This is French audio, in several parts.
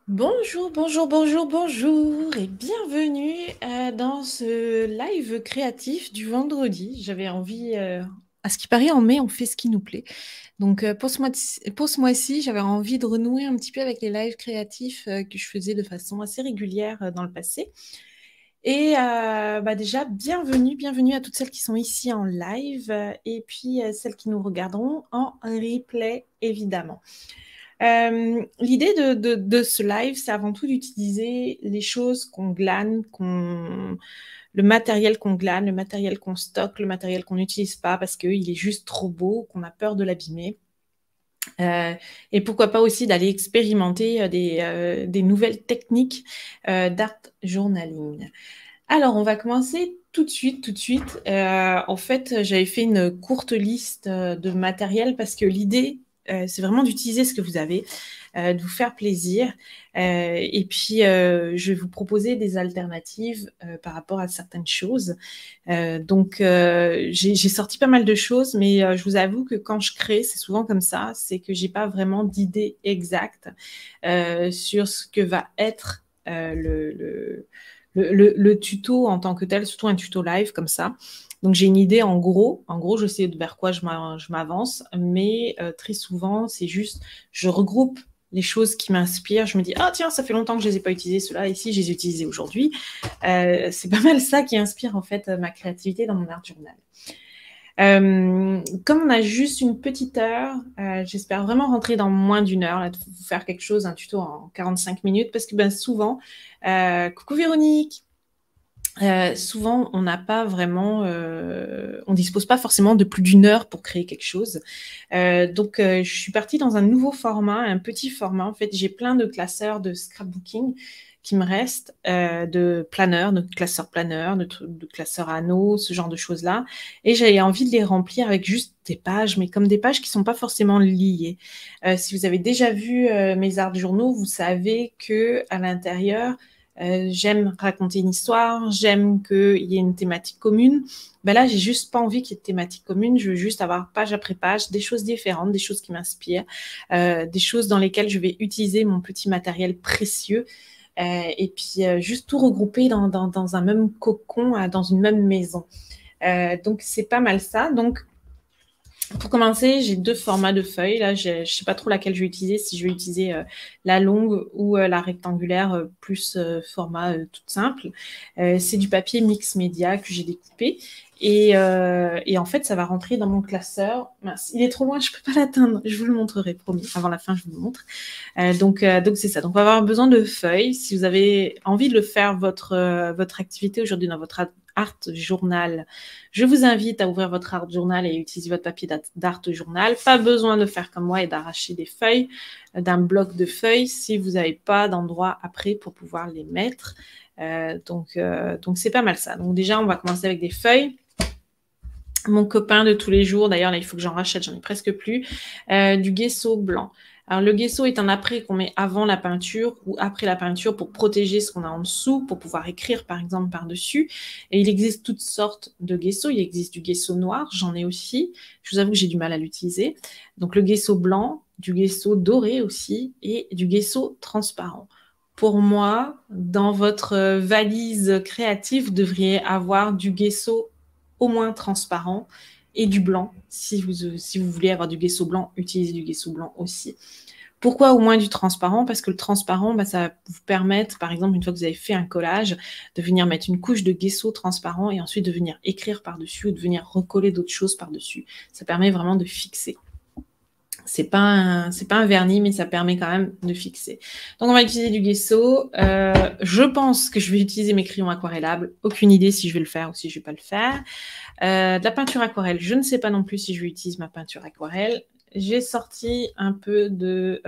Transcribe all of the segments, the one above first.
Bonjour, bonjour, bonjour, bonjour et bienvenue dans ce live créatif du vendredi. J'avais envie, à ce qui paraît en mai, on fait ce qui nous plaît. Donc pour ce mois-ci, j'avais envie de renouer un petit peu avec les lives créatifs que je faisais de façon assez régulière dans le passé. Et déjà, bienvenue à toutes celles qui sont ici en live et puis celles qui nous regarderont en replay, évidemment. L'idée de ce live, c'est avant tout d'utiliser les choses qu'on glane, le matériel qu'on glane, le matériel qu'on stocke, le matériel qu'on n'utilise pas parce qu'il est juste trop beau, qu'on a peur de l'abîmer. Euh, et pourquoi pas aussi d'aller expérimenter des nouvelles techniques d'art journaling. Alors, on va commencer tout de suite, tout de suite. En fait, j'avais fait une courte liste de matériel parce que l'idée, c'est vraiment d'utiliser ce que vous avez, de vous faire plaisir. Et puis, je vais vous proposer des alternatives par rapport à certaines choses. J'ai sorti pas mal de choses, mais je vous avoue que quand je crée, c'est souvent comme ça, c'est que j'ai pas vraiment d'idée exacte sur ce que va être le tuto en tant que tel, surtout un tuto live comme ça. Donc j'ai une idée en gros. En gros, je sais vers quoi je m'avance, mais très souvent, c'est juste, je regroupe les choses qui m'inspirent. Je me dis, ah tiens, ça fait longtemps que je les ai pas utilisées, ceux-là, ici, je les ai utilisés aujourd'hui. C'est pas mal ça qui inspire en fait ma créativité dans mon art journal. Comme on a juste une petite heure, j'espère vraiment rentrer dans moins d'une heure, là, de vous faire quelque chose, un tuto en 45 minutes, parce que ben, souvent, coucou Véronique, souvent on n'a pas vraiment, on dispose pas forcément de plus d'une heure pour créer quelque chose. Je suis partie dans un nouveau format, un petit format. En fait, j'ai plein de classeurs de scrapbooking qui me restent, de planeurs, de classeurs planeurs, de classeurs anneaux, ce genre de choses-là. Et j'avais envie de les remplir avec juste des pages, mais comme des pages qui sont pas forcément liées. Si vous avez déjà vu mes arts journaux, vous savez que à l'intérieur, j'aime raconter une histoire, j'aime qu'il y ait une thématique commune. Ben là, j'ai juste pas envie qu'il y ait de thématique commune. Je veux juste avoir page après page des choses différentes, des choses qui m'inspirent, des choses dans lesquelles je vais utiliser mon petit matériel précieux. Et puis juste tout regrouper dans un même cocon, dans une même maison. Donc c'est pas mal ça. Donc pour commencer, j'ai deux formats de feuilles. Là, je ne sais pas trop laquelle je vais utiliser, si je vais utiliser la longue ou la rectangulaire, plus format tout simple. C'est du papier mix média que j'ai découpé. Et en fait, ça va rentrer dans mon classeur. Mince, il est trop loin, je ne peux pas l'atteindre. Je vous le montrerai, promis. Avant la fin, je vous le montre. Donc c'est ça. Donc, on va avoir besoin de feuilles. Si vous avez envie de le faire votre activité aujourd'hui dans votre art journal, je vous invite à ouvrir votre art journal et utiliser votre papier d'art journal. Pas besoin de faire comme moi et d'arracher des feuilles d'un bloc de feuilles si vous n'avez pas d'endroit après pour pouvoir les mettre. Donc c'est pas mal ça. Donc déjà, on va commencer avec des feuilles. Mon copain de tous les jours, d'ailleurs là il faut que j'en rachète, j'en ai presque plus, du gesso blanc. Alors le gesso est un après qu'on met avant la peinture ou après la peinture pour protéger ce qu'on a en dessous, pour pouvoir écrire par exemple par-dessus. Et il existe toutes sortes de gesso. Il existe du gesso noir, j'en ai aussi. Je vous avoue que j'ai du mal à l'utiliser. Donc le gesso blanc, du gesso doré aussi et du gesso transparent. Pour moi, dans votre valise créative, vous devriez avoir du gesso au moins transparent et du blanc. Si vous voulez avoir du gesso blanc, utilisez du gesso blanc aussi. Pourquoi au moins du transparent? Parce que le transparent, ça va vous permettre, par exemple, une fois que vous avez fait un collage, de venir mettre une couche de gesso transparent et ensuite de venir écrire par-dessus ou de venir recoller d'autres choses par-dessus. Ça permet vraiment de fixer. C'est pas un vernis, mais ça permet quand même de fixer. Donc, on va utiliser du gesso. Je pense que je vais utiliser mes crayons aquarellables. Aucune idée si je vais le faire ou si je vais pas le faire. De la peinture aquarelle, je ne sais pas non plus si je vais utiliser ma peinture aquarelle. J'ai sorti un peu de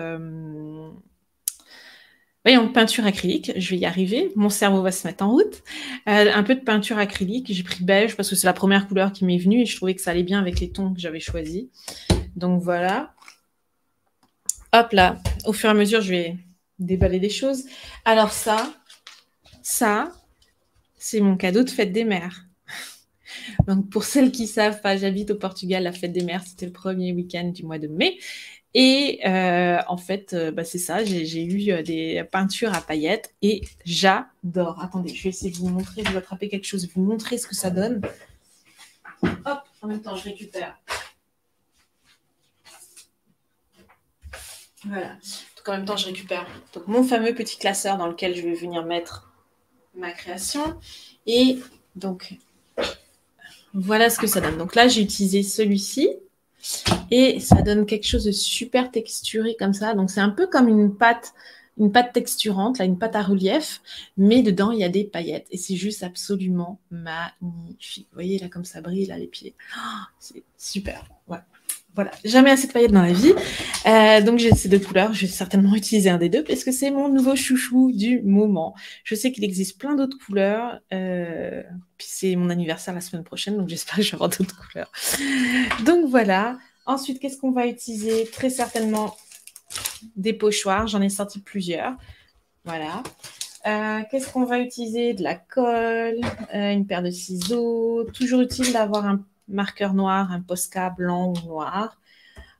voyons, peinture acrylique, je vais y arriver, mon cerveau va se mettre en route. Un peu de peinture acrylique, j'ai pris beige parce que c'est la première couleur qui m'est venue et je trouvais que ça allait bien avec les tons que j'avais choisis. Donc voilà. Hop là, au fur et à mesure, je vais déballer des choses. Alors ça, c'est mon cadeau de fête des mères. Donc, pour celles qui ne savent pas, j'habite au Portugal. La fête des mères, c'était le premier week-end du mois de mai. Et en fait, c'est ça, j'ai eu des peintures à paillettes et j'adore. Attendez, je vais essayer de vous montrer, je vais attraper quelque chose, vous montrer ce que ça donne. Hop, en même temps, je récupère. Voilà. Donc, en même temps, je récupère donc, mon fameux petit classeur dans lequel je vais venir mettre ma création. Et donc, voilà ce que ça donne. Donc là, j'ai utilisé celui-ci. Et ça donne quelque chose de super texturé comme ça. Donc, c'est un peu comme une pâte texturante, là, une pâte à relief, mais dedans, il y a des paillettes. Et c'est juste absolument magnifique. Vous voyez, là, comme ça brille, là, les pieds. Oh, c'est super. Ouais. Voilà, jamais assez de paillettes dans la vie. Donc, j'ai ces deux couleurs. Je vais certainement utiliser un des deux parce que c'est mon nouveau chouchou du moment. Je sais qu'il existe plein d'autres couleurs. Puis, c'est mon anniversaire la semaine prochaine, donc j'espère que je vais avoir d'autres couleurs. Donc, voilà. Ensuite, qu'est-ce qu'on va utiliser? Très certainement des pochoirs. J'en ai sorti plusieurs. Voilà. Qu'est-ce qu'on va utiliser? De la colle, une paire de ciseaux. Toujours utile d'avoir un marqueur noir, un Posca blanc ou noir.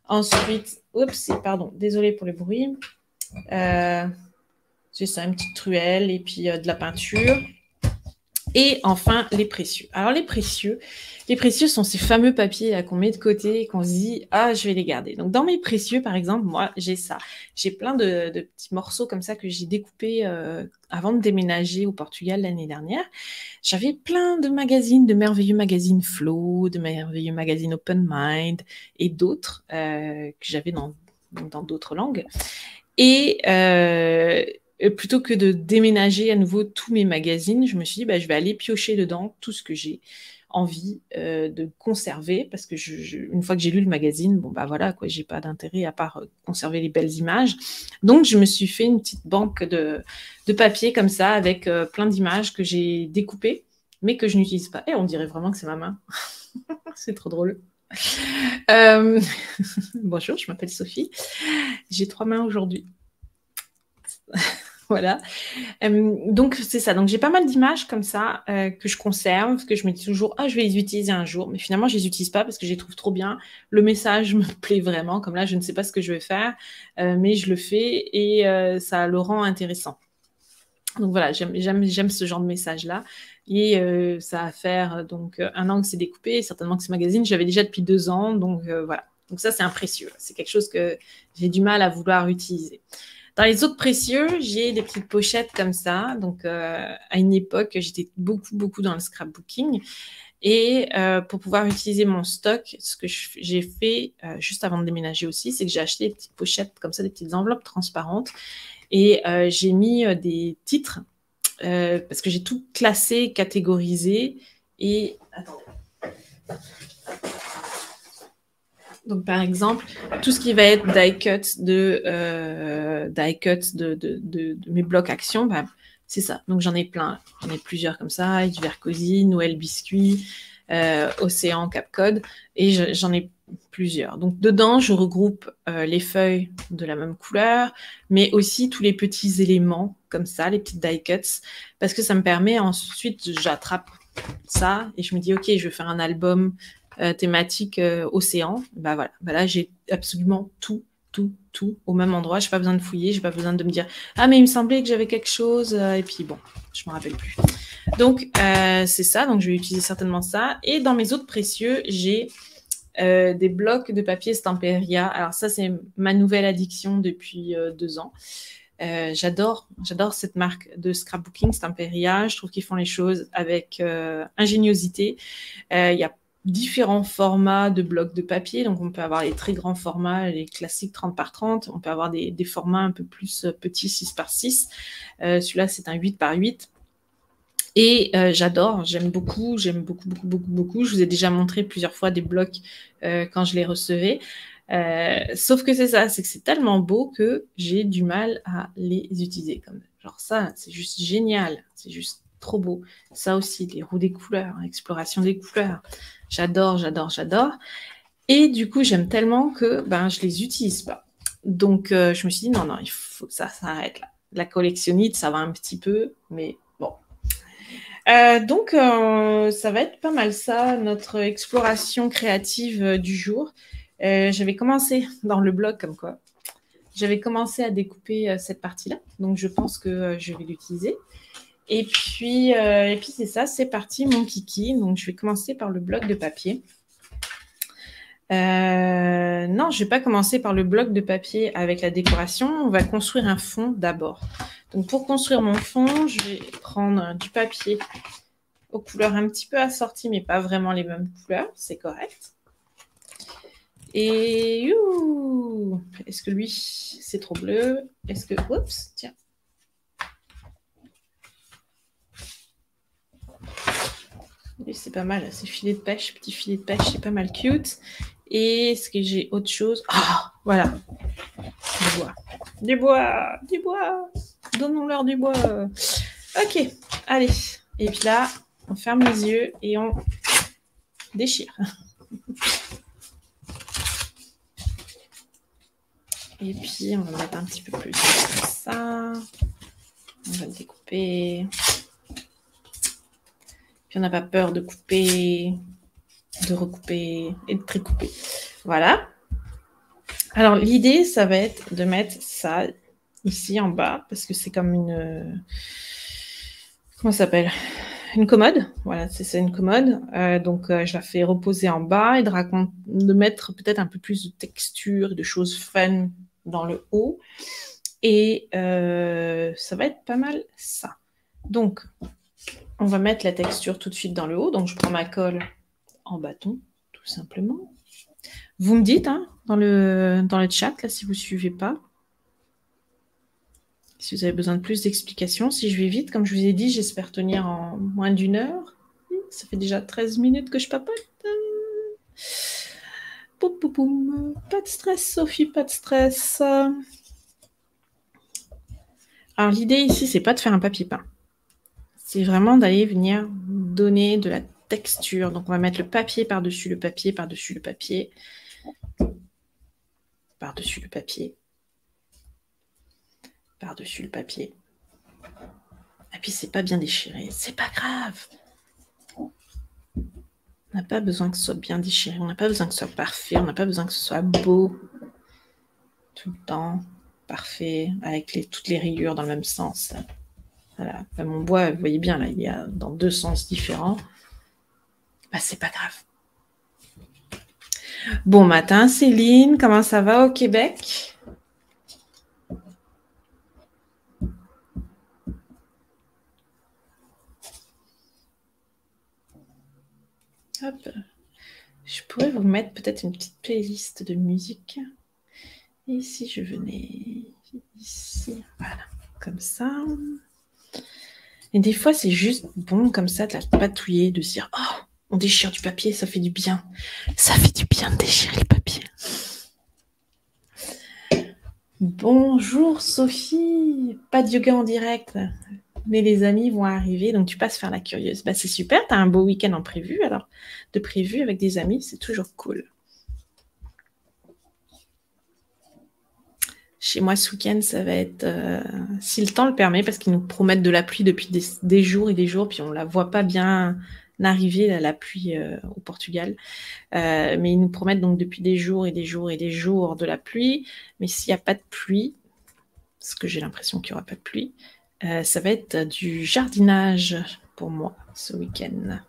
Ensuite, oups, pardon, désolée pour le bruit. C'est ça, une petite truelle et puis de la peinture. Et enfin, les précieux. Alors, les précieux sont ces fameux papiers qu'on met de côté et qu'on se dit « Ah, je vais les garder ». Donc, dans mes précieux, par exemple, moi, j'ai ça. J'ai plein de petits morceaux comme ça que j'ai découpés avant de déménager au Portugal l'année dernière. J'avais plein de magazines, de merveilleux magazines Flow, de merveilleux magazines Open Mind et d'autres que j'avais dans d'autres langues. Et plutôt que de déménager à nouveau tous mes magazines, je me suis dit, je vais aller piocher dedans tout ce que j'ai envie de conserver, parce que une fois que j'ai lu le magazine, voilà, quoi, j'ai pas d'intérêt à part conserver les belles images. Donc, je me suis fait une petite banque de papier comme ça, avec plein d'images que j'ai découpées, mais que je n'utilise pas. Et on dirait vraiment que c'est ma main. C'est trop drôle. Bonjour, je m'appelle Sophie. J'ai 3 mains aujourd'hui. Voilà. Donc, c'est ça. Donc, j'ai pas mal d'images comme ça que je conserve, que je me dis toujours « Ah, je vais les utiliser un jour ». Mais finalement, je les utilise pas parce que je les trouve trop bien. Le message me plaît vraiment. Comme là, je ne sais pas ce que je vais faire, mais je le fais et ça le rend intéressant. Donc, voilà, j'aime ce genre de message-là. Et ça va faire donc 1 an que c'est découpé. Certainement que ce magazine, j'avais déjà depuis 2 ans. Donc, voilà. Donc, ça, c'est un précieux. C'est quelque chose que j'ai du mal à vouloir utiliser. Dans les autres précieux, j'ai des petites pochettes comme ça. Donc, à une époque, j'étais beaucoup dans le scrapbooking. Et pour pouvoir utiliser mon stock, ce que j'ai fait juste avant de déménager aussi, c'est que j'ai acheté des petites pochettes comme ça, des petites enveloppes transparentes. Et j'ai mis des titres parce que j'ai tout classé, catégorisé. Et attendez. Donc, par exemple, tout ce qui va être die-cut de mes blocs actions, c'est ça. Donc, j'en ai plein. J'en ai plusieurs comme ça. Hiver Cosy, Noël Biscuit, Océan Capcode. Et j'en ai plusieurs. Donc, dedans, je regroupe les feuilles de la même couleur, mais aussi tous les petits éléments comme ça, les petites die-cuts, parce que ça me permet ensuite, j'attrape ça et je me dis, OK, je vais faire un album thématique océan, voilà. Là, j'ai absolument tout au même endroit. Je n'ai pas besoin de fouiller, je n'ai pas besoin de me dire « Ah, mais il me semblait que j'avais quelque chose. » Et puis, bon, je ne me rappelle plus. Donc, c'est ça. Donc, je vais utiliser certainement ça. Et dans mes autres précieux, j'ai des blocs de papier Stamperia. Alors, ça, c'est ma nouvelle addiction depuis 2 ans. J'adore cette marque de scrapbooking, Stamperia. Je trouve qu'ils font les choses avec ingéniosité. Il y a différents formats de blocs de papier. Donc, on peut avoir les très grands formats, les classiques 30 par 30. On peut avoir des formats un peu plus petits, 6 par 6. Celui-là, c'est un 8 par 8. Et j'adore, j'aime beaucoup. Je vous ai déjà montré plusieurs fois des blocs quand je les recevais. Sauf que c'est ça, c'est que c'est tellement beau que j'ai du mal à les utiliser. Genre ça, c'est juste génial. C'est juste trop beau. Ça aussi, les roues des couleurs, exploration des couleurs. J'adore. Et du coup, j'aime tellement que je les utilise pas. Donc, je me suis dit, non, il faut que ça s'arrête là. La collectionnite, ça va un petit peu, mais bon. Donc, ça va être pas mal ça, notre exploration créative du jour. J'avais commencé dans le blog comme quoi. J'avais commencé à découper cette partie-là, donc je pense que je vais l'utiliser. Et puis c'est ça, c'est parti, mon kiki. Donc, je vais commencer par le bloc de papier. Non, je ne vais pas commencer par le bloc de papier avec la décoration. On va construire un fond d'abord. Donc, pour construire mon fond, je vais prendre du papier aux couleurs un petit peu assorties, mais pas vraiment les mêmes couleurs. C'est correct. Et est-ce que lui, c'est trop bleu? Est-ce que... Oups, tiens. Lui, c'est pas mal. C'est filet de pêche, petit filet de pêche, c'est pas mal cute. Et est-ce que j'ai autre chose? Ah, voilà. Du bois. Du bois. Du bois. Donnons-leur du bois. Ok, allez. Et puis là, on ferme les yeux et on déchire. Et puis, on va mettre un petit peu plus comme ça. On va le découper. Puis, on n'a pas peur de couper, de recouper et de tricouper. Voilà. Alors, l'idée, ça va être de mettre ça ici en bas, parce que c'est comme une... Comment ça s'appelle? Une commode. Voilà, c'est ça, une commode. Donc, je la fais reposer en bas et de mettre peut-être un peu plus de texture, de choses fun dans le haut. Et ça va être pas mal ça. Donc, on va mettre la texture tout de suite dans le haut. Donc, je prends ma colle en bâton, tout simplement. Vous me dites hein, dans le chat, là, si vous ne suivez pas. Si vous avez besoin de plus d'explications. Si je vais vite, comme je vous ai dit, j'espère tenir en moins d'1 heure. Ça fait déjà 13 minutes que je papote. Poum, poum, poum. Pas de stress, Sophie, pas de stress. Alors, l'idée ici, c'est pas de faire un papier peint. C'est vraiment d'aller venir donner de la texture. Donc, on va mettre le papier par-dessus le papier, par-dessus le papier, par-dessus le papier, par-dessus le papier. Et puis, c'est pas bien déchiré. C'est pas grave. On n'a pas besoin que ce soit bien déchiré. On n'a pas besoin que ce soit parfait. On n'a pas besoin que ce soit beau. Tout le temps. Parfait. Avec toutes les rayures dans le même sens. Voilà. Enfin, mon bois, vous voyez bien, là, il y a dans 2 sens différents. Bah, c'est pas grave. Bon matin, Céline. Comment ça va au Québec? Hop. Je pourrais vous mettre peut-être une petite playlist de musique. Et si je venais ici, voilà, comme ça. Et des fois, c'est juste bon comme ça de la patouiller, de se dire « Oh, on déchire du papier, ça fait du bien. » Ça fait du bien de déchirer le papier. Bonjour Sophie, pas de yoga en direct, mais les amis vont arriver, donc tu passes faire la curieuse. Bah, c'est super, tu as un beau week-end en prévu, alors de prévu avec des amis, c'est toujours cool. Chez moi, ce week-end, ça va être, si le temps le permet, parce qu'ils nous promettent de la pluie depuis des jours et des jours, puis on ne la voit pas bien arriver, la pluie au Portugal. Mais ils nous promettent donc depuis des jours et des jours et des jours de la pluie. Mais s'il n'y a pas de pluie, parce que j'ai l'impression qu'il n'y aura pas de pluie, ça va être du jardinage pour moi ce week-end.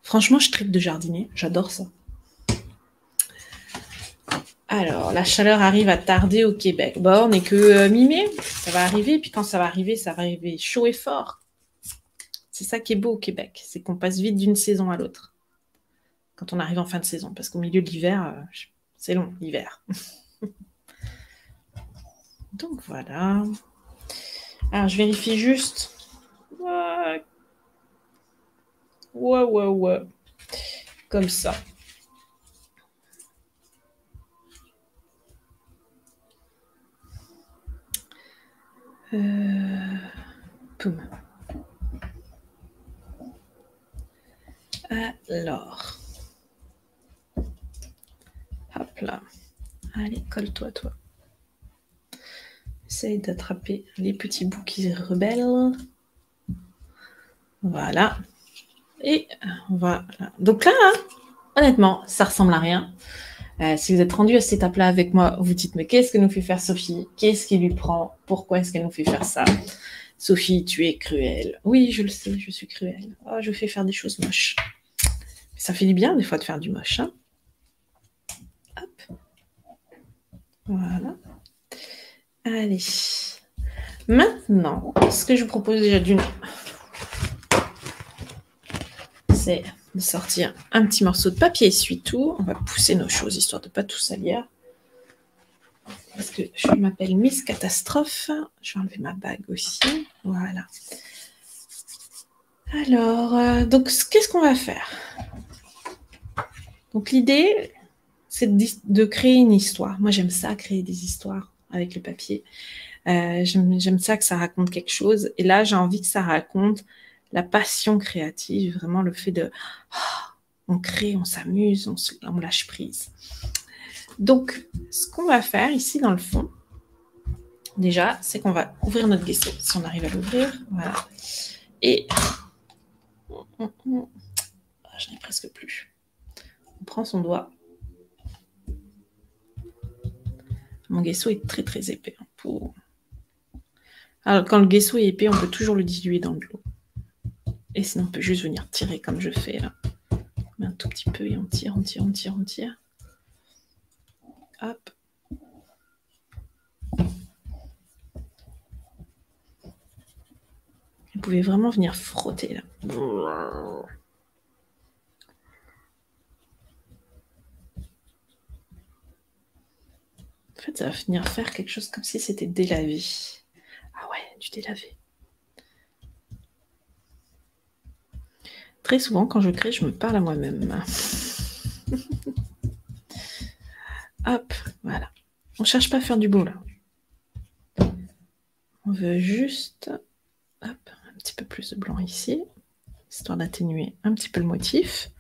Franchement, je tripe de jardiner, j'adore ça. Alors, la chaleur arrive à tarder au Québec. Bon, on n'est que mi-mai, ça va arriver. Puis quand ça va arriver chaud et fort. C'est ça qui est beau au Québec, c'est qu'on passe vite d'une saison à l'autre. Quand on arrive en fin de saison, parce qu'au milieu de l'hiver, c'est long, l'hiver. Donc voilà. Alors, je vérifie juste. Ouais. Comme ça. Poum. Alors. Hop là. Allez, colle-toi, toi. Essaye d'attraper les petits bouts qui rebellent. Voilà. Et voilà. Donc là, Honnêtement, ça ressemble à rien. Si vous êtes rendu à cette étape-là avec moi, vous dites, mais qu'est-ce que nous fait faire Sophie? Qu'est-ce qui lui prend? Pourquoi est-ce qu'elle nous fait faire ça? Sophie, tu es cruelle. Oui, je le sais, je suis cruelle. Oh, je fais faire des choses moches. Mais ça fait du bien, des fois, de faire du moche. Hein. Hop. Voilà. Allez. Maintenant, ce que je vous propose déjà d'une... c'est de sortir un petit morceau de papier essuie-tout. On va pousser nos choses, histoire de ne pas tout salir. Parce que je m'appelle Miss Catastrophe. Je vais enlever ma bague aussi. Voilà. Alors, donc, qu'est-ce qu'on va faire? Donc, l'idée, c'est de créer une histoire. Moi, j'aime ça, créer des histoires avec le papier. J'aime ça que ça raconte quelque chose. Et là, j'ai envie que ça raconte la passion créative, vraiment le fait de... on crée, on s'amuse, on lâche prise. Donc, ce qu'on va faire ici dans le fond, déjà, c'est qu'on va ouvrir notre gesso, si on arrive à l'ouvrir. Voilà. Et... je n'ai presque plus. On prend son doigt. Mon gesso est très très épais. Alors, quand le gesso est épais, on peut toujours le diluer dans de l'eau. Et sinon, on peut juste venir tirer comme je fais là. On met un tout petit peu et on tire, on tire, on tire, on tire. Hop. Vous pouvez vraiment venir frotter là. En fait, ça va venir faire quelque chose comme si c'était délavé. Ah ouais, du délavé. Très souvent, quand je crée, je me parle à moi-même. Hop, voilà. On ne cherche pas à faire du beau, là. On veut juste... Hop, un petit peu plus de blanc ici, histoire d'atténuer un petit peu le motif.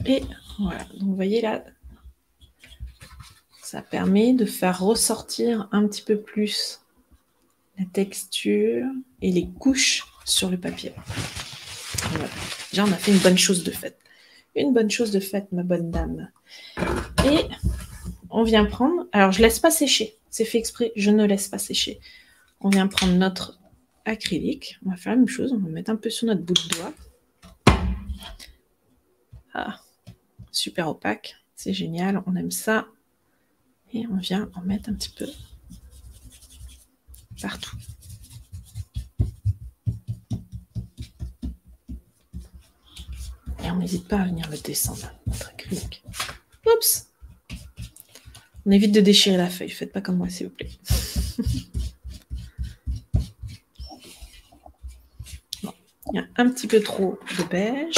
Et voilà, donc vous voyez là, ça permet de faire ressortir un petit peu plus la texture et les couches sur le papier. Voilà. Déjà, on a fait une bonne chose de faite. Une bonne chose de faite, ma bonne dame. Et on vient prendre... Alors, je ne laisse pas sécher. C'est fait exprès, je ne laisse pas sécher. On vient prendre notre acrylique. On va faire la même chose. On va mettre un peu sur notre bout de doigt. Ah, super opaque. C'est génial. On aime ça. Et on vient en mettre un petit peu partout. Et on n'hésite pas à venir le descendre, notre acrylique. Oups! On évite de déchirer la feuille. Faites pas comme moi, s'il vous plaît. Bon. Il y a un petit peu trop de beige.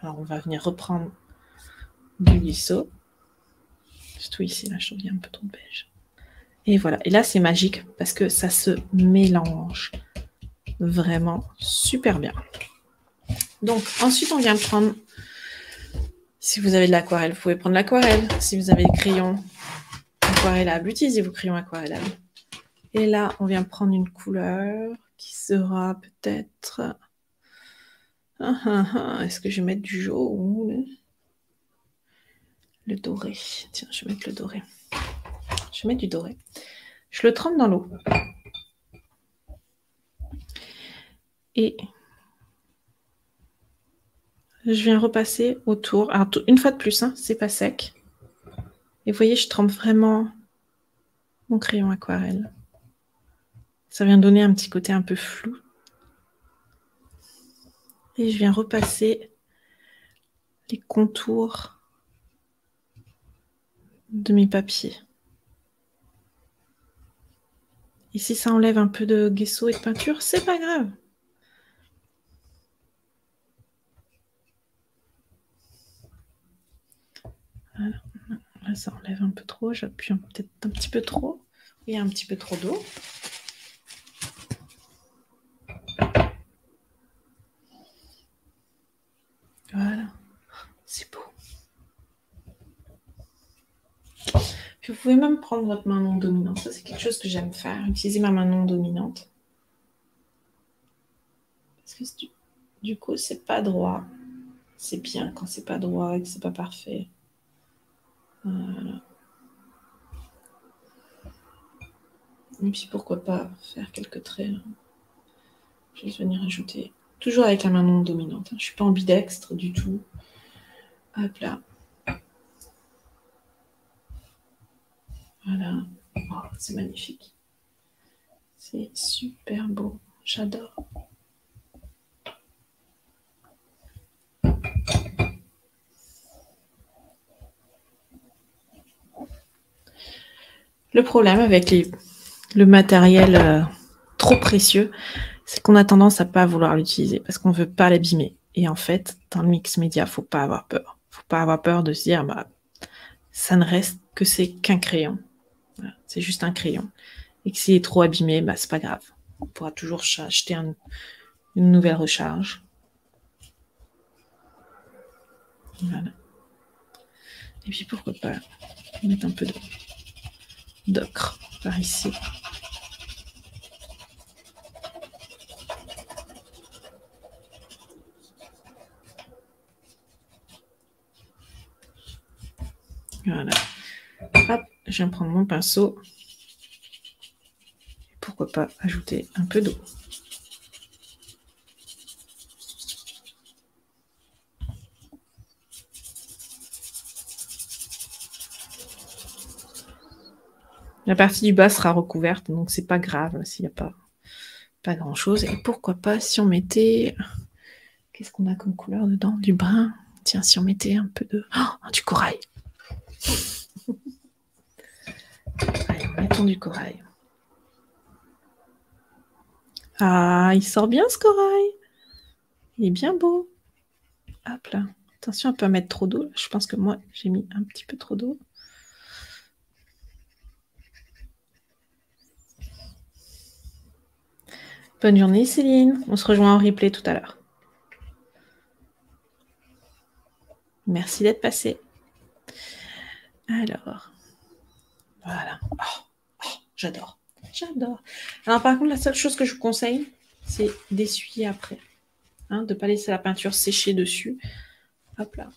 Alors, on va venir reprendre du lisseau. Surtout ici, là, je trouve qu'il y a un peu trop de beige. Et voilà. Et là, c'est magique parce que ça se mélange vraiment super bien. Donc, ensuite, on vient prendre... Si vous avez de l'aquarelle, vous pouvez prendre l'aquarelle. Si vous avez des crayons aquarellables, utilisez vos crayons aquarellables. Et là, on vient prendre une couleur qui sera peut-être... Est-ce que je vais mettre du jaune? Le doré. Tiens, je vais mettre le doré. Je vais mettre du doré. Je le trempe dans l'eau. Et je viens repasser autour. Alors, une fois de plus, hein, c'est pas sec. Et vous voyez, je trempe vraiment mon crayon aquarelle. Ça vient donner un petit côté un peu flou. Et je viens repasser les contours de mes papiers. Et si ça enlève un peu de gesso et de peinture, c'est pas grave. Voilà. Là, ça enlève un peu trop. J'appuie peut-être un petit peu trop. Il y a un petit peu trop d'eau. Voilà. C'est beau. Puis vous pouvez même prendre votre main non dominante. Ça, c'est quelque chose que j'aime faire. Utiliser ma main non dominante. Parce que du coup, c'est pas droit. C'est bien quand c'est pas droit et que c'est pas parfait. Voilà. Et puis pourquoi pas faire quelques traits. Je vais venir ajouter. Toujours avec la main non dominante. Je ne suis pas ambidextre du tout. Hop là. Voilà. Oh, c'est magnifique. C'est super beau. J'adore. Le problème avec le matériel trop précieux, c'est qu'on a tendance à pas vouloir l'utiliser parce qu'on ne veut pas l'abîmer. Et en fait, dans le mix média, faut pas avoir peur. Faut pas avoir peur de se dire, bah, ça ne reste que c'est qu'un crayon. Voilà, c'est juste un crayon. Et que s'il est trop abîmé, bah, c'est pas grave. On pourra toujours acheter une nouvelle recharge. Voilà. Et puis pourquoi pas mettre un peu d'ocre par ici. Voilà. Hop, je viens prendre mon pinceau. Et pourquoi pas ajouter un peu d'eau. La partie du bas sera recouverte, donc c'est pas grave s'il n'y a pas grand chose. Et pourquoi pas si on mettait... Qu'est-ce qu'on a comme couleur dedans? Du brun. Tiens, si on mettait un peu de... Oh, du corail. Allez, mettons du corail. Ah, il sort bien ce corail. Il est bien beau. Hop là. Attention à ne pas mettre trop d'eau. Je pense que moi, j'ai mis un petit peu trop d'eau. Bonne journée Céline. On se rejoint en replay tout à l'heure. Merci d'être passé. Alors, voilà. Oh, j'adore. J'adore. Alors par contre, la seule chose que je vous conseille, c'est d'essuyer après. Hein, de ne pas laisser la peinture sécher dessus. Hop là.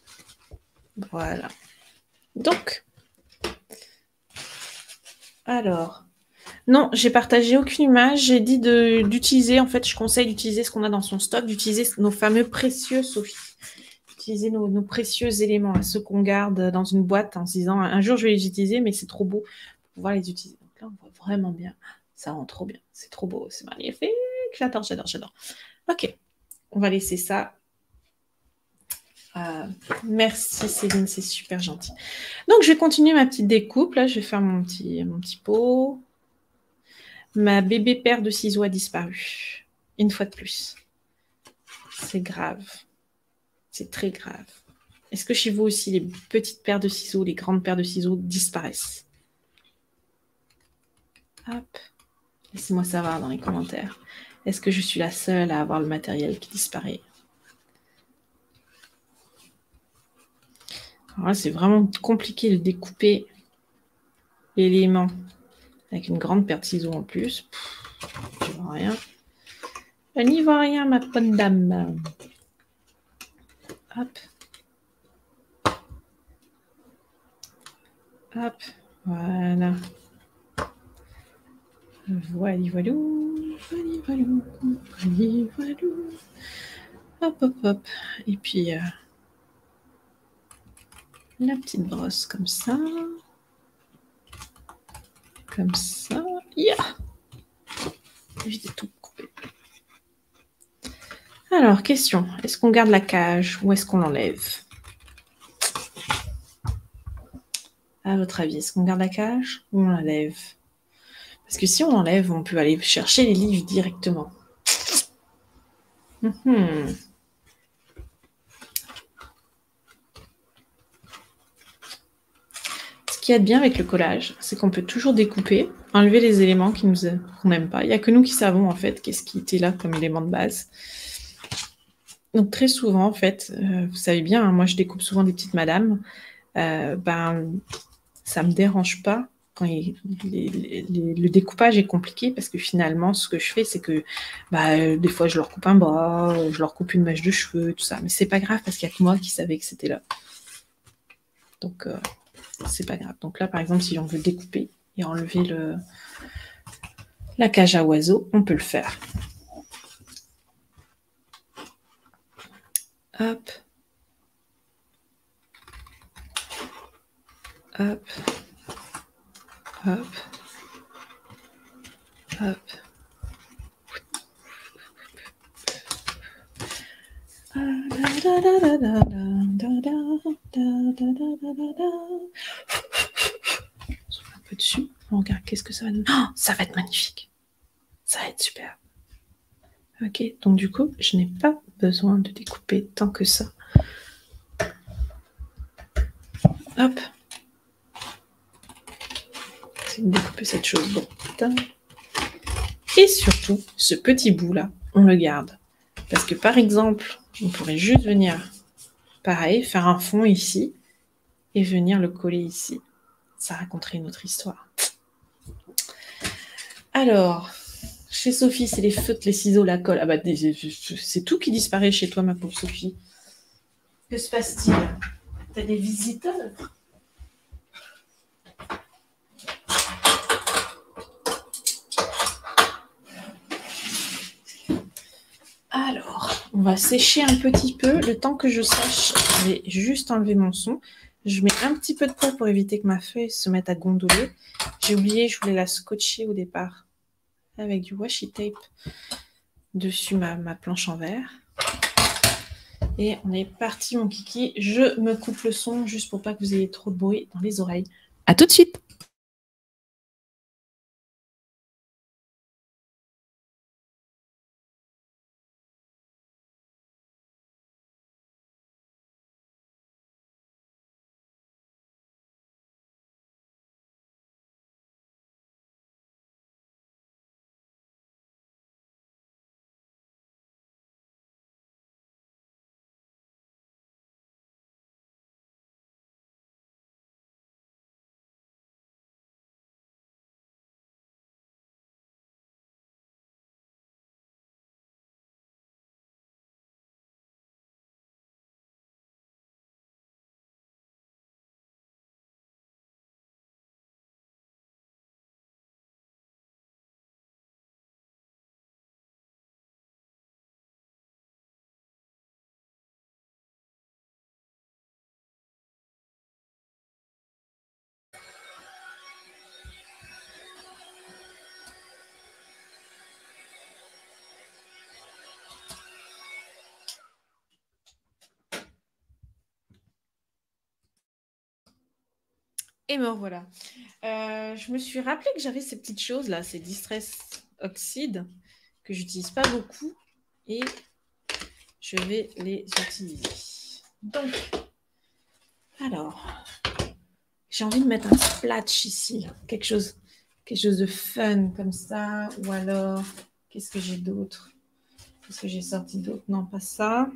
Voilà. Donc, alors, non, j'ai partagé aucune image. J'ai dit d'utiliser, en fait, je conseille d'utiliser ce qu'on a dans son stock, d'utiliser nos fameux précieux, Sophie. Utiliser nos précieux éléments, ceux qu'on garde dans une boîte en se disant un jour je vais les utiliser, mais c'est trop beau pour pouvoir les utiliser. Donc là, on voit vraiment bien. Ça rend trop bien. C'est trop beau, c'est magnifique. J'adore, j'adore, j'adore. Ok, on va laisser ça. Merci Céline, c'est super gentil. Donc je vais continuer ma petite découpe. Là, je vais faire mon petit pot. Ma bébé paire de ciseaux a disparu. Une fois de plus. C'est grave. C'est très grave. Est-ce que chez vous aussi, les petites paires de ciseaux, les grandes paires de ciseaux disparaissent? Hop. Laissez-moi savoir dans les commentaires. Est-ce que je suis la seule à avoir le matériel qui disparaît? Alors là, c'est vraiment compliqué de découper l'élément avec une grande paire de ciseaux en plus. Je vois rien. Je n'y vois rien, ma bonne dame. Hop. Hop. Voilà. Voilà, voilou. Voilà, voilou. Voilà, voilou. Hop, hop, hop. Et puis, la petite brosse comme ça. Comme ça. Yeah. Évitez de tout couper. Alors, question. Est-ce qu'on garde la cage ou est-ce qu'on l'enlève? À votre avis, est-ce qu'on garde la cage ou on l'enlève? Parce que si on l'enlève, on peut aller chercher les livres directement. Ce qu'il y a de bien avec le collage, c'est qu'on peut toujours découper, enlever les éléments qu'on n'aime pas. Il n'y a que nous qui savons, en fait, qu'est-ce qui était là comme élément de base. Donc, très souvent, en fait, vous savez bien, hein, moi, je découpe souvent des petites madames. Ça ne me dérange pas le découpage est compliqué parce que finalement, ce que je fais, c'est que des fois, je leur coupe un bras, je leur coupe une mèche de cheveux, tout ça. Mais c'est pas grave parce qu'il y a que moi qui savais que c'était là. Donc, c'est pas grave. Donc là, par exemple, si on veut découper et enlever la cage à oiseaux, on peut le faire. Hop. Hop. Hop. Hop. Un peu dessus. On regarde qu'est-ce que ça va donner. Oh, ça va être magnifique. Ça va être super. Ok, donc du coup, je n'ai pas besoin de découper tant que ça. Hop. C'est de découper cette chose. Bon. Et surtout, ce petit bout-là, on le garde. Parce que par exemple, on pourrait juste venir, pareil, faire un fond ici et venir le coller ici. Ça raconterait une autre histoire. Alors, chez Sophie, c'est les feutres, les ciseaux, la colle. Ah bah, c'est tout qui disparaît chez toi, ma pauvre Sophie. Que se passe-t-il? T'as des visiteurs? Alors, on va sécher un petit peu. Le temps que je sèche, je vais juste enlever mon son. Je mets un petit peu de poids pour éviter que ma feuille se mette à gondoler. J'ai oublié, je voulais la scotcher au départ avec du washi tape dessus ma planche en verre. Et on est parti, mon kiki. Je me coupe le son juste pour pas que vous ayez trop de bruit dans les oreilles. À tout de suite! Et me voilà. Je me suis rappelé que j'avais ces petites choses là, ces Distress Oxide, que j'utilise pas beaucoup. Et je vais les utiliser. Donc, alors, j'ai envie de mettre un splash ici, quelque chose de fun comme ça, ou alors, qu'est-ce que j'ai d'autre? Qu'est-ce que j'ai sorti d'autre? Non, pas ça.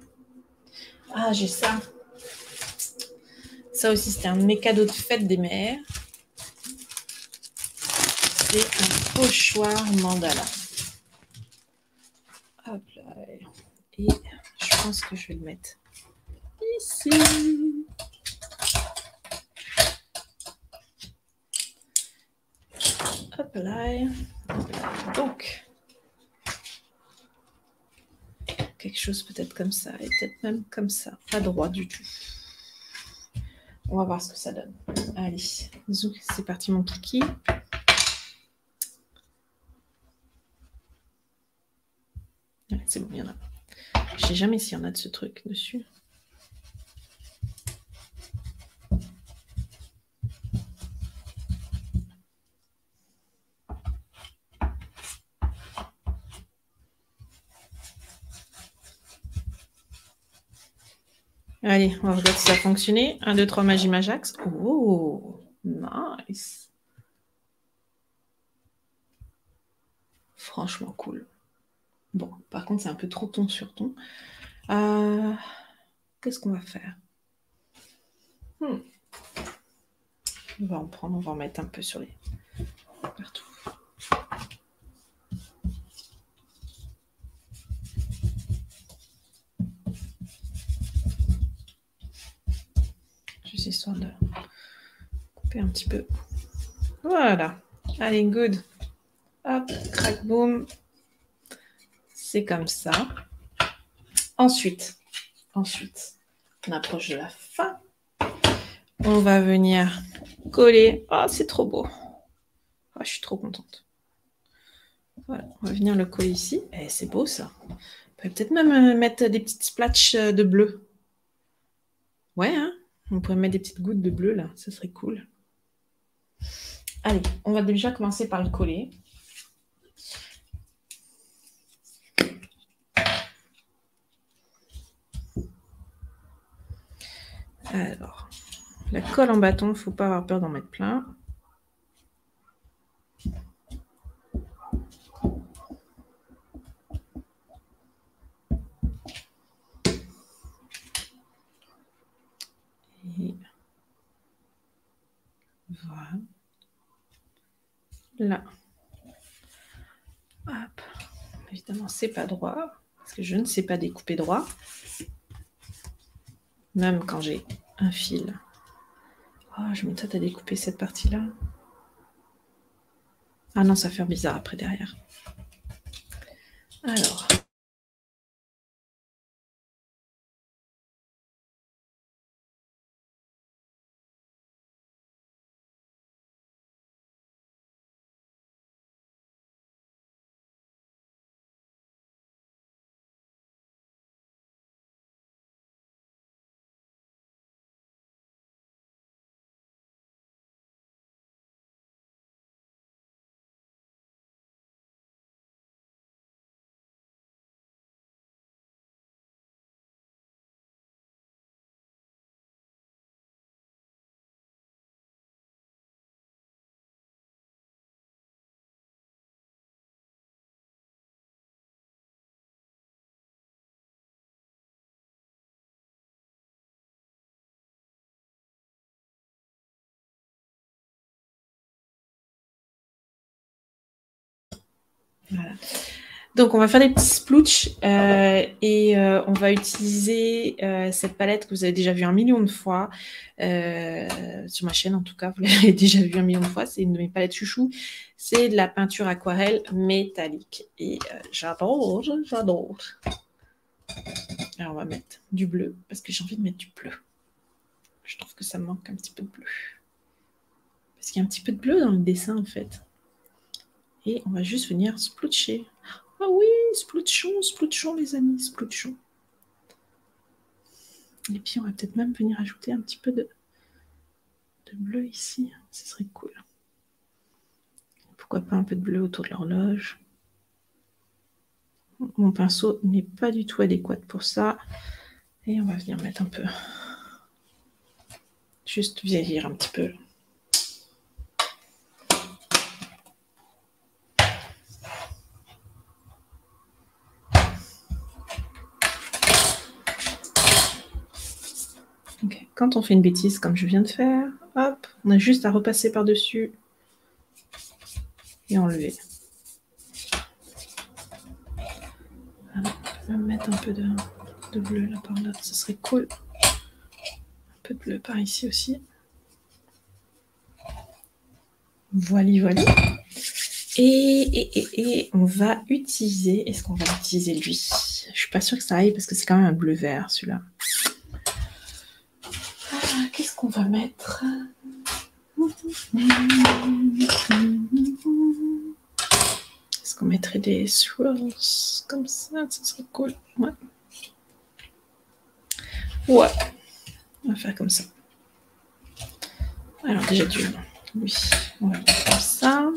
Ah, j'ai ça. Ça aussi, c'était un de mes cadeaux de fête des mères. C'est un pochoir mandala. Hop là. Et je pense que je vais le mettre ici. Hop là. Donc, quelque chose peut-être comme ça, et peut-être même comme ça. Pas droit du tout. On va voir ce que ça donne. Allez, zouk, c'est parti mon kiki. Ouais, c'est bon, il y en a. Je sais jamais s'il y en a de ce truc dessus. Allez, on va regarder si ça a fonctionné. 1, 2, 3, magie Majax. Oh, nice. Franchement cool. Bon, par contre, c'est un peu trop ton sur ton. Qu'est-ce qu'on va faire? On va en prendre, on va en mettre un peu sur les... partout. Juste histoire de couper un petit peu. Voilà. Allez, good. Hop, crac, boum. C'est comme ça. Ensuite, on approche de la fin. On va venir coller. Oh, c'est trop beau. Oh, je suis trop contente. Voilà, on va venir le coller ici. Et c'est beau, ça. On peut peut-être même mettre des petites splatchs de bleu. Ouais, hein? On pourrait mettre des petites gouttes de bleu, là. Ça serait cool. Allez, on va déjà commencer par le coller. Alors, la colle en bâton, il ne faut pas avoir peur d'en mettre plein. Et voilà. Là. Hop. Évidemment, c'est pas droit, parce que je ne sais pas découper droit. Même quand j'ai un fil. Oh, je me tâte à découper cette partie-là. Ah non, ça fait bizarre après derrière. Alors. Voilà. Donc, on va faire des petits sploosh et on va utiliser cette palette que vous avez déjà vue 1 million de fois sur ma chaîne, en tout cas, vous l'avez déjà vue 1 million de fois. C'est une de mes palettes chouchou. C'est de la peinture aquarelle métallique et j'adore. Alors, on va mettre du bleu parce que j'ai envie de mettre du bleu. Je trouve que ça me manque un petit peu de bleu. Parce qu'il y a un petit peu de bleu dans le dessin, en fait. Et on va juste venir splootcher. Ah oui, splootchons, les amis, splootchons. Et puis, on va peut-être même venir ajouter un petit peu de bleu ici. Ce serait cool. Pourquoi pas un peu de bleu autour de l'horloge. Mon pinceau n'est pas du tout adéquat pour ça. Et on va venir mettre un peu. Juste vieillir un petit peu. Okay. Quand on fait une bêtise comme je viens de faire, hop, on a juste à repasser par-dessus et enlever. Voilà. On va mettre un peu de bleu là par là, ce serait cool. Un peu de bleu par ici aussi. Voilà. Et on va utiliser... Est-ce qu'on va utiliser lui? Je suis pas sûre que ça aille parce que c'est quand même un bleu vert celui-là. Qu'est-ce qu'on va mettre? Est-ce qu'on mettrait des swirls comme ça? Ça serait cool. Ouais. Ouais. On va faire comme ça. Alors déjà du... Oui. On va faire comme ça.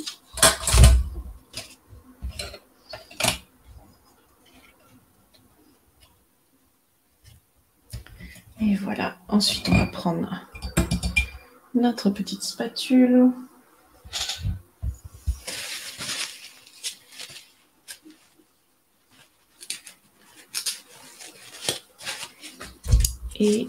Et voilà. Ensuite, on va prendre notre petite spatule. Et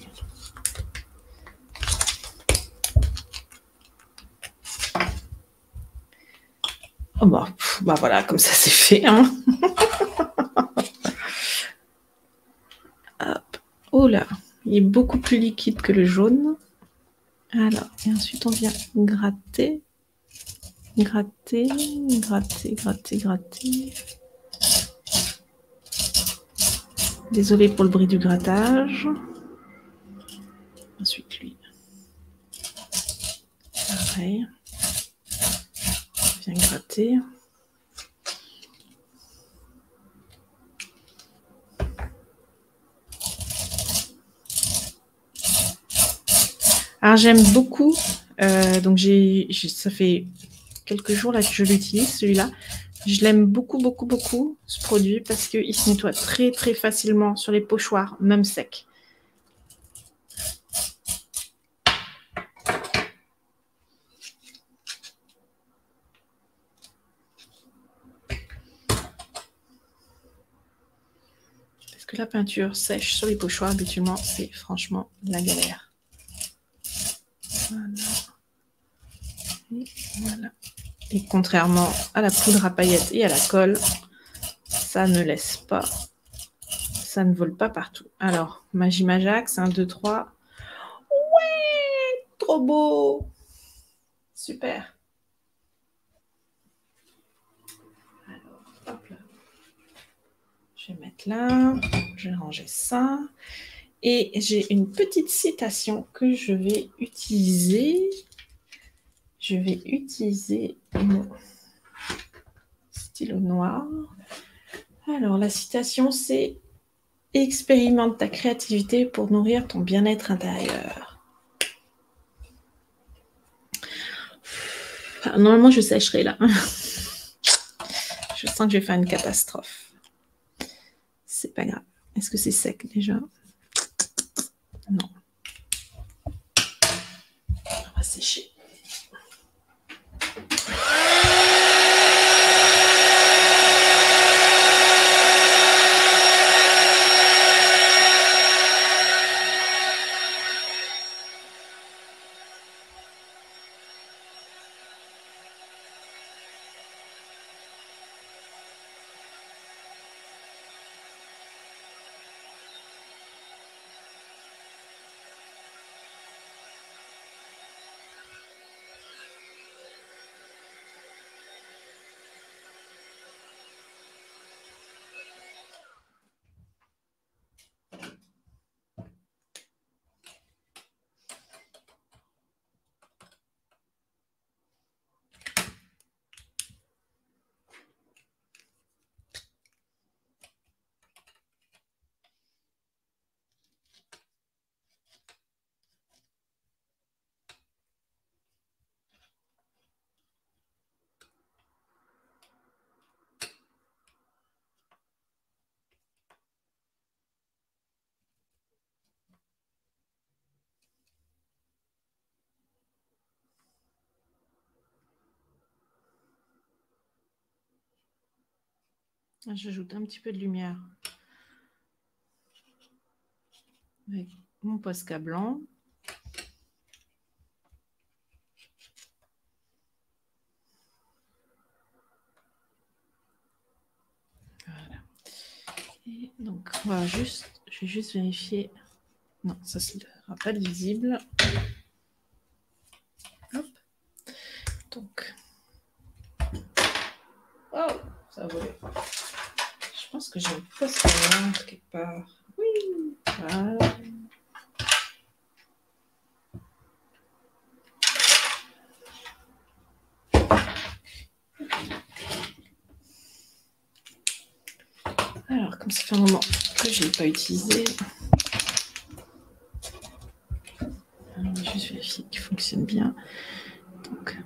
Oh bah voilà, comme ça c'est fait. Hein. Hop. Oh là, il est beaucoup plus liquide que le jaune. Alors, et ensuite on vient gratter. Gratter, gratter, gratter, gratter. Désolée pour le bruit du grattage. Ensuite lui. Pareil. On vient gratter. Alors j'aime beaucoup, donc ça fait quelques jours là que je l'utilise, celui-là. Je l'aime beaucoup, beaucoup, beaucoup, ce produit, parce qu'il se nettoie très, très facilement sur les pochoirs, même secs. Parce que la peinture sèche sur les pochoirs, habituellement, c'est franchement la galère. Voilà. Et voilà. Et contrairement à la poudre à paillettes et à la colle, ça ne laisse pas, ça ne vole pas partout. Alors, Magie Majax, 1, 2, 3. Ouais, trop beau. Super. Alors, hop là. Je vais mettre là, je vais ranger ça. Et j'ai une petite citation que je vais utiliser. Je vais utiliser mon stylo noir. Alors, la citation, c'est « Expérimente ta créativité pour nourrir ton bien-être intérieur. » Normalement, je sécherai là. Je sens que je vais faire une catastrophe. C'est pas grave. Est-ce que c'est sec déjà? Non. On va sécher. J'ajoute un petit peu de lumière avec mon Posca blanc. Voilà. Et donc, je vais juste vérifier. Non, ça ne sera pas visible. Hop. Donc. Oh, ça a volé. Je pense que j'ai un Posca noir quelque part. Oui, voilà. Alors, comme ça fait un moment que je ne l'ai pas utilisé, on va juste vérifier qu'il fonctionne bien. Donc,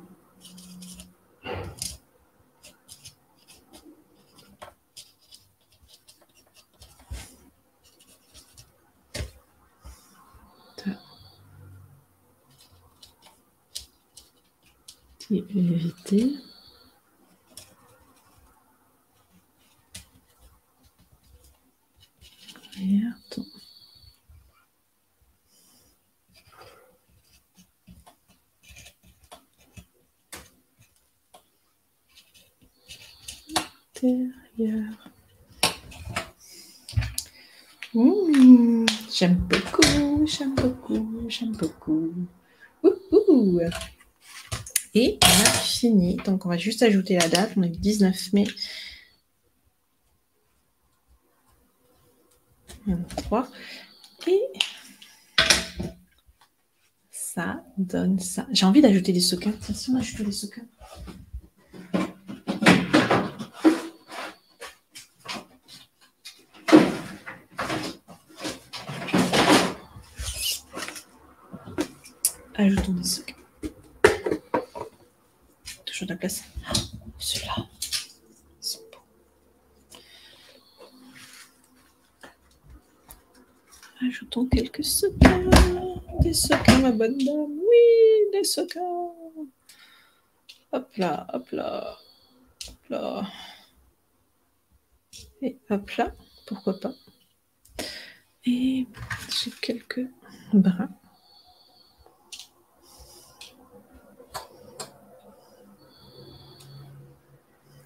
éviter. Et attends. intérieur. J'aime beaucoup, j'aime beaucoup, j'aime beaucoup. Ouh. Et on a fini. Donc, on va juste ajouter la date. On est le 19 mai 23. Et ça donne ça. J'ai envie d'ajouter des sequins. Tiens, si on ajoute des sequins. Ajoutons des sequins. Toujours de la place. Celui-là. C'est beau. Ajoutons quelques sequins. Des sequins, ma bonne dame. Oui, des sequins. Hop là, hop là. Hop là. Et hop là. Pourquoi pas. Et j'ai quelques brins.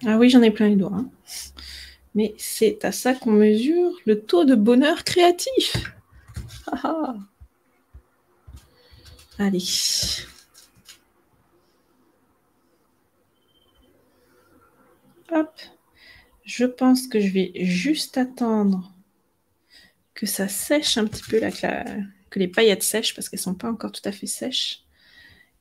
Ah oui, j'en ai plein les doigts. Hein. Mais c'est à ça qu'on mesure le taux de bonheur créatif. Ah. Allez. Hop. Je pense que je vais juste attendre que ça sèche un petit peu, là, que les paillettes sèchent, parce qu'elles ne sont pas encore tout à fait sèches.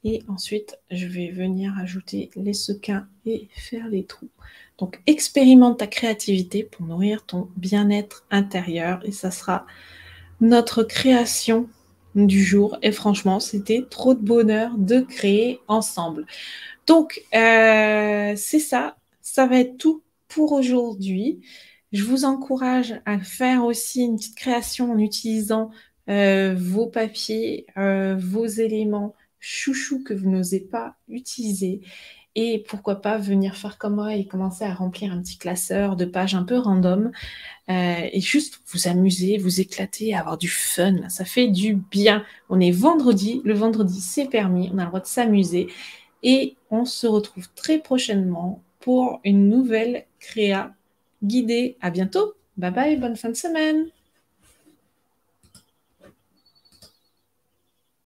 Et ensuite, je vais venir ajouter les sequins et faire les trous. Donc, expérimente ta créativité pour nourrir ton bien-être intérieur. Et ça sera notre création du jour. Et franchement, c'était trop de bonheur de créer ensemble. Donc, c'est ça. Ça va être tout pour aujourd'hui. Je vous encourage à faire aussi une petite création en utilisant vos papiers, vos éléments chouchous que vous n'osez pas utiliser. Et pourquoi pas venir faire comme moi et commencer à remplir un petit classeur de pages un peu random et juste vous amuser, vous éclater, avoir du fun. Ça fait du bien. On est vendredi. Le vendredi, c'est permis. On a le droit de s'amuser. Et on se retrouve très prochainement pour une nouvelle créa guidée. À bientôt. Bye bye, bonne fin de semaine.